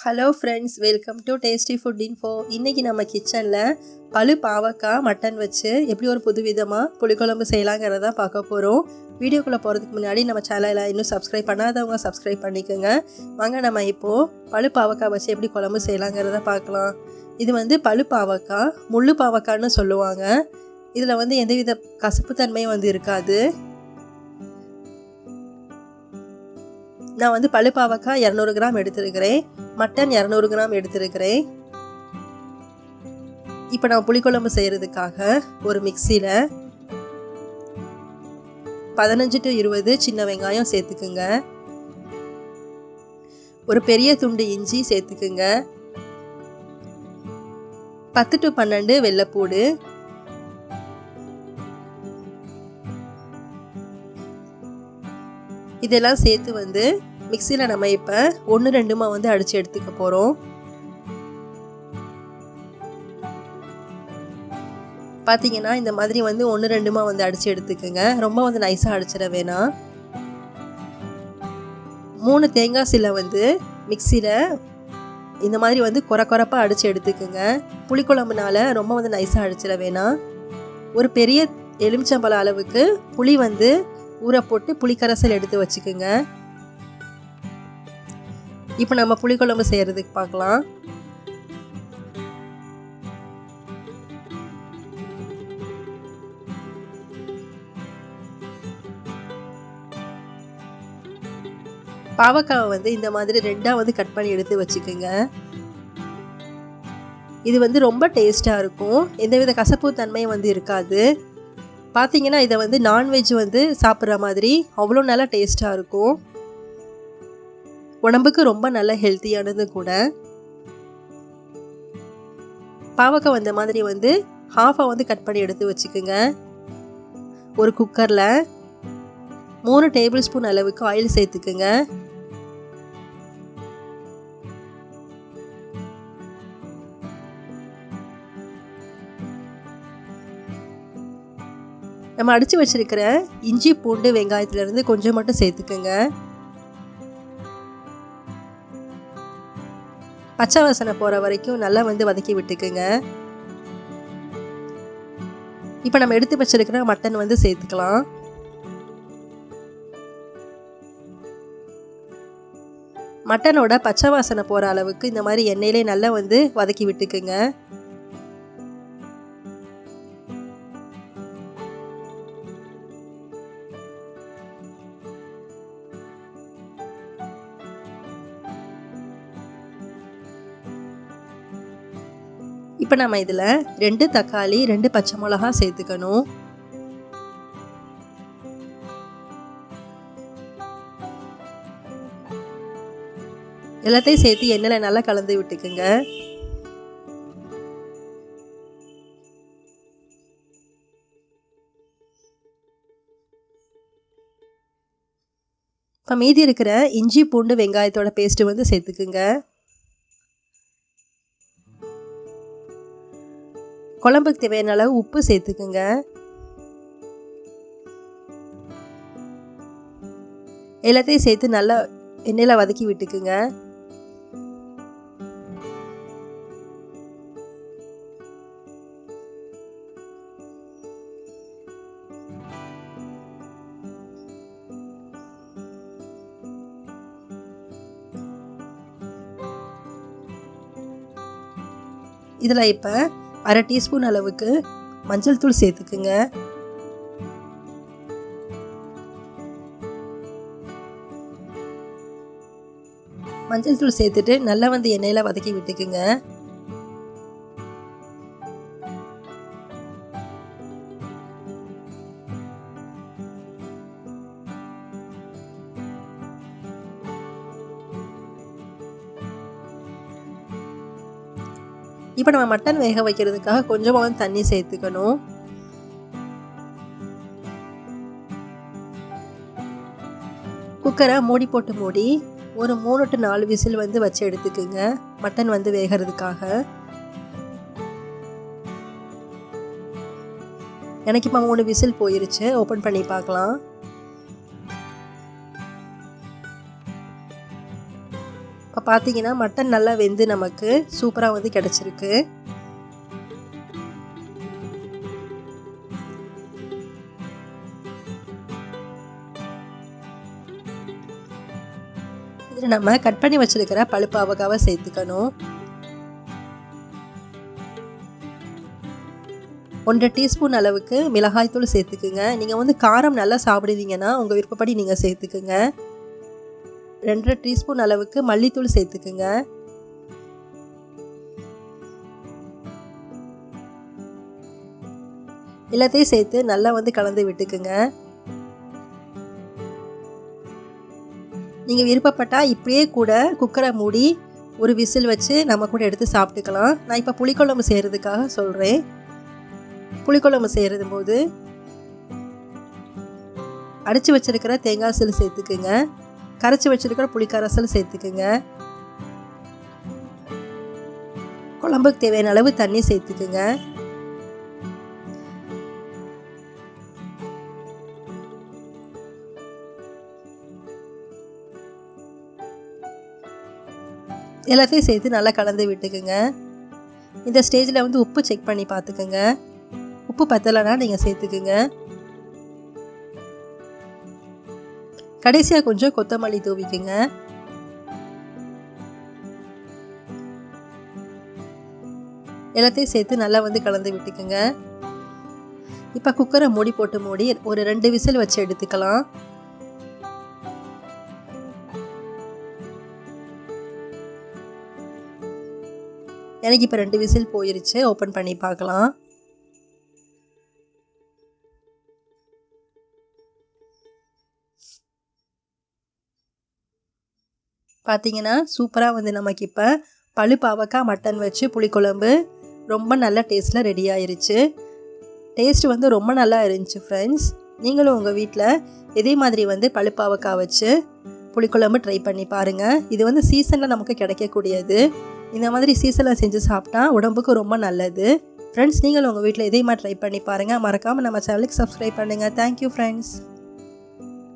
Hello friends, welcome to tasty food info. இன்றைக்கி நம்ம கிச்சனில் பழு பாவக்காய் மட்டன் வச்சு எப்படி ஒரு புதுவிதமாக புளிக்குழம்பு செய்யலாங்கிறத பார்க்க போகிறோம். வீடியோக்குள்ளே போகிறதுக்கு முன்னாடி நம்ம சேனலை இன்னும் சப்ஸ்கிரைப் பண்ணாதவங்க சப்ஸ்கிரைப் பண்ணிக்கோங்க. வாங்க நம்ம இப்போது பழு பாவக்காய் வச்சு எப்படி குழம்பு செய்யலாங்கிறத பார்க்கலாம். இது பழு பாவக்காய், முள்ளு பாவக்காய்னு சொல்லுவாங்க. இதில் எந்தவித கசப்புத்தன்மையும் இருக்காது. நான் பழு பாவக்காய் 200 கிராம் எடுத்துருக்கிறேன். மட்டன் 200 கிராம் எடுத்துருக்கிறேன். இப்போ நான் புளிக்குழம்பு செய்கிறதுக்காக ஒரு மிக்சியில் 15 to 20 சின்ன வெங்காயம் சேர்த்துக்குங்க. ஒரு பெரிய துண்டு இஞ்சி சேர்த்துக்குங்க. 10 to 12 வெள்ளைப்பூடு, இதெல்லாம் சேர்த்து மிக்சியில் நம்ம இப்போ 1-2 அடித்து எடுத்துக்க போகிறோம். பார்த்தீங்கன்னா இந்த மாதிரி 1-2 அடித்து எடுத்துக்கோங்க. ரொம்ப நைஸாக அடிச்சிட வேணாம். 3 தேங்காய் சில்லை மிக்சியில் இந்த மாதிரி குறப்பாக அடித்து எடுத்துக்கோங்க. புளிக்குழம்புனால ரொம்ப நைஸாக அடிச்சிட வேணாம். ஒரு பெரிய எலுமிச்சம்பழம் அளவுக்கு புளி ஊற போட்டு புளிக்கரைசல் எடுத்து வச்சுக்கோங்க. இப்போ நம்ம புளிக்குழம்பு செய்கிறதுக்கு பார்க்கலாம். பாவக்காவை இந்த மாதிரி 2 கட் பண்ணி எடுத்து வச்சுக்கோங்க. இது ரொம்ப டேஸ்ட்டாக இருக்கும். எந்தவித கசப்பு தன்மையும் இருக்காது. பார்த்தீங்கன்னா இதை நான்வெஜ் சாப்பிட்ற மாதிரி அவ்வளோ நல்லா டேஸ்ட்டாக இருக்கும். உடம்புக்கு ரொம்ப நல்ல ஹெல்த்தியானது கூட. பாவக்காய் இந்த மாதிரி ஹாஃபை கட் பண்ணி எடுத்து வச்சுக்கோங்க. ஒரு குக்கரில் 3 டேபிள் ஸ்பூன் அளவுக்கு ஆயில் சேர்த்துக்குங்க. நம்ம அடித்து வச்சிருக்கிற இஞ்சி பூண்டு வெங்காயத்துலேருந்து கொஞ்சம் மட்டும் சேர்த்துக்குங்க. பச்சை வாசனை போகிற வரைக்கும் நல்லா வதக்கி விட்டுக்குங்க. இப்போ நம்ம எடுத்து வச்சிருக்கிற மட்டன் சேர்த்துக்கலாம். மட்டனோட பச்சை வாசனை போகிற அளவுக்கு இந்த மாதிரி எண்ணெயிலே நல்லா வதக்கி விட்டுக்குங்க. இப்போ நம்ம இதில் 2 தக்காளி 2 பச்சை மிளகா சேர்த்துக்கணும். எல்லாத்தையும் சேர்த்து எண்ணெயில் நல்லா கலந்து விட்டுக்குங்க. இப்போ மீதி இருக்கிற இஞ்சி பூண்டு வெங்காயத்தோட பேஸ்ட்டு சேர்த்துக்குங்க. குழம்புக்கு தேவையான அளவு உப்பு சேர்த்துக்குங்க. எல்லாத்தையும் சேர்த்து நல்லா எண்ணெயில் வதக்கி விட்டுக்குங்க. இதில் இப்போ 1/2 டீஸ்பூன் அளவுக்கு மஞ்சள் தூள் சேர்த்துக்குங்க. மஞ்சள் தூள் சேர்த்துட்டு நல்லா எண்ணெயில் வதக்கி விட்டுக்குங்க. இப்போ நம்ம மட்டன் வேக வைக்கிறதுக்காக கொஞ்சமாக தண்ணி சேர்த்துக்கணும். குக்கரை மூடி போட்டு மூடி ஒரு 3 to 4 விசில் வச்சு எடுத்துக்குங்க. மட்டன் வேகிறதுக்காக. எனக்கு இப்போ 3 விசில் போயிருச்சு. ஓப்பன் பண்ணி பார்க்கலாம். இப்போ பார்த்தீங்கன்னா மட்டன் நல்லா வெந்து நமக்கு சூப்பராக வந்து கிடச்சிருக்கு. இதில் நம்ம கட் பண்ணி வச்சுருக்கிற பழு பாவக்காவை சேர்த்துக்கணும். 1 டீஸ்பூன் அளவுக்கு மிளகாய்த்தூள் சேர்த்துக்குங்க. நீங்கள் வந்து காரம் நல்லா சாப்பிடுவீங்கன்னா உங்கள் விருப்பப்படி நீங்கள் சேர்த்துக்குங்க. 2 டீஸ்பூன் அளவுக்கு மல்லித்தூள் சேர்த்துக்குங்க. எல்லாத்தையும் சேர்த்து நல்லா வந்து கலந்து விட்டுக்குங்க. நீங்கள் விருப்பப்பட்டால் இப்படியே கூட குக்கரை மூடி ஒரு விசில் வச்சு நம்ம கூட எடுத்து சாப்பிட்டுக்கலாம். நான் இப்போ புளிக்குழம்பு செய்கிறதுக்காக சொல்கிறேன். புளிக்குழம்பு செய்கிறது போது அடித்து வச்சுருக்கிற தேங்காய் சீல் சேர்த்துக்குங்க. கரைச்சி வச்சுருக்கிற புளிக்கரைசல் சேர்த்துக்குங்க. குழம்புக்கு தேவையான அளவு தண்ணி சேர்த்துக்குங்க. எல்லாத்தையும் சேர்த்து நல்லா கலந்து விட்டுக்குங்க. இந்த ஸ்டேஜில் வந்து உப்பு செக் பண்ணி பார்த்துக்குங்க. உப்பு பத்தலைன்னா நீங்கள் சேர்த்துக்குங்க. கடைசியாக கொஞ்சம் கொத்தமல்லி தூவிக்குங்க. எல்லாத்தையும் சேர்த்து நல்லா வந்து கலந்து விட்டுக்குங்க. இப்போ குக்கரை மூடி ஒரு 2 விசில் வச்சு எடுத்துக்கலாம். எனக்கு இப்போ 2 விசில் போயிருச்சு. ஓப்பன் பண்ணி பார்க்கலாம். பார்த்தீங்கன்னா சூப்பராக வந்து நமக்கு இப்போ பழு பாவக்காய் மட்டன் வச்சு புளிக்குழம்பு ரொம்ப நல்ல டேஸ்ட்டில் ரெடி ஆயிருச்சு. டேஸ்ட் வந்து ரொம்ப நல்லா இருந்துச்சு ஃப்ரெண்ட்ஸ். நீங்களும் உங்கள் வீட்டில் இதே மாதிரி வந்து பழு பாவக்காய் வச்சு புளிக்குழம்பு ட்ரை பண்ணி பாருங்கள். இது வந்து சீசனில் நமக்கு கிடைக்கக்கூடியது. இந்த மாதிரி சீசனில் செஞ்சு சாப்பிட்டா உடம்புக்கு ரொம்ப நல்லது. ஃப்ரெண்ட்ஸ், நீங்களும் உங்கள் வீட்டில் இதே மாதிரி ட்ரை பண்ணி பாருங்கள். மறக்காமல் நம்ம சேனலுக்கு சப்ஸ்கிரைப் பண்ணுங்கள். Thank you friends.